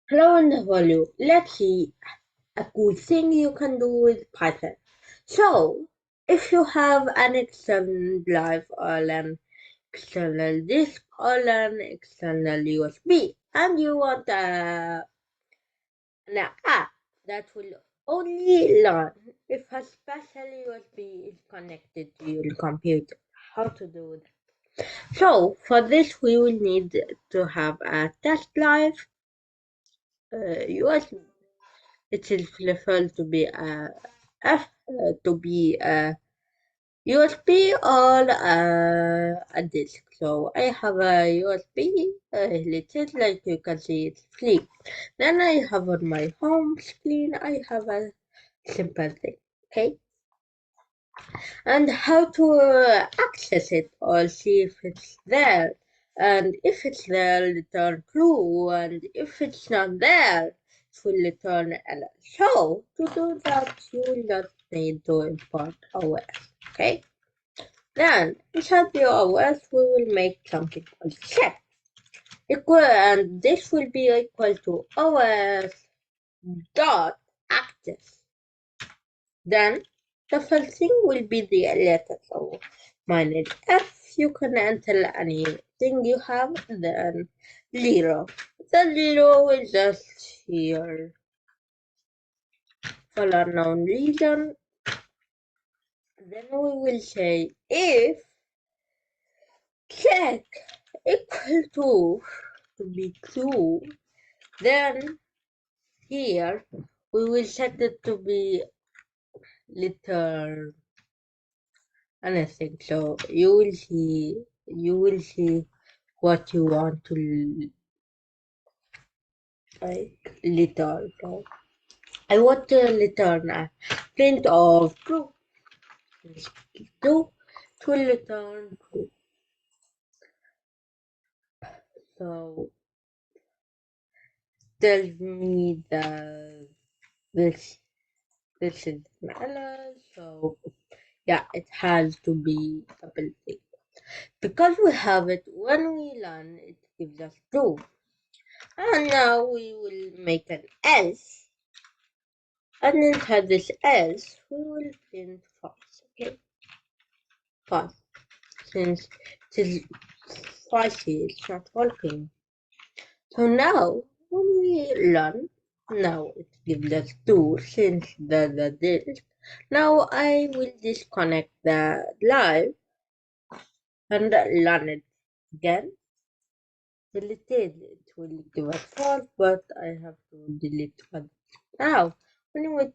Hello and how are you? Let's see a cool thing you can do with Python. So, if you have an external drive or an external disk or an external USB and you want an app that will only learn if a special USB is connected to your computer, how to do that? So, for this we will need to have a test drive, USB. It is preferred to be a USB or a disk. So I have a USB little, like you can see it's free. Then I have on my home screen, I have a simple thing. Okay, and how to access it or see if it's there. And if it's there, return true, and if it's not there, it will return error. So, to do that, you will not need to import OS. Okay? Then, inside the OS, we will make something called check. And this will be equal to OS dot access. Then the first thing will be the letter. So mine is F. You can enter anything you have, then 0. The 0 is just here for unknown reason. Then we will say if check equal to be true, then here we will set it to be return anything. So you will see what you want to like return. So I want to return a print of true. True to return true. So tells me that this is an error. So yeah, it has to be double tick. Because we have it when we learn, it gives us true. And now we will make an else. And inside this else, we will print false. Okay, false. Since it is false, it's not working. So now, when we learn, now it gives us 2 since the disk. Now I will disconnect the live and learn it again. Deleted. It will give us false, but I have to delete one. Now, when we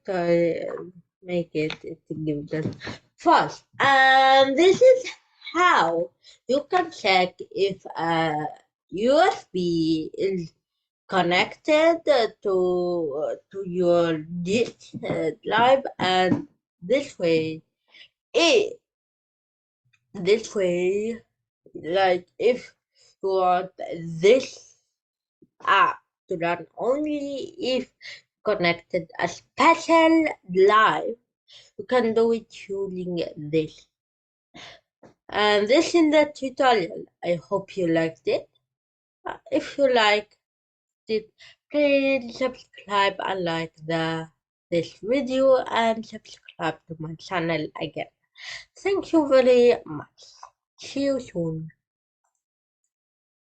make it, it gives us false. And this is how you can check if a USB is connected to your disk drive, and this way, it this way, like if you want this app to run only if connected a special drive, you can do it using this. And this is the tutorial. I hope you liked it. If you liked it, please subscribe and like this video and subscribe to my channel again. Thank you very much. See you soon.